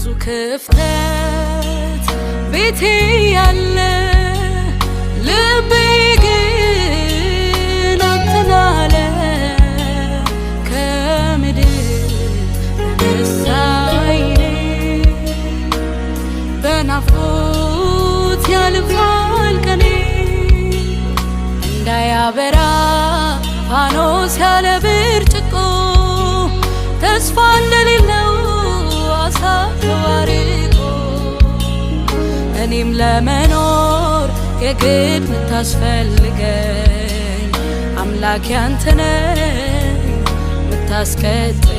ብዙ ክፍተት ቤቴ ያለ ልቤ ግን አንተን አለ ከምድር ነሳይኔ በናፍቆት ያልፋል ቀኔ እንዳያበራ ፋኖስ ያለ ብርጭቆ ተስፋ እንደሌለው አሳ ተዋርቆ እኔም ለመኖር የግድ ምታስፈልገኝ አምላክ ያንተ ነህ ምታስቀጥል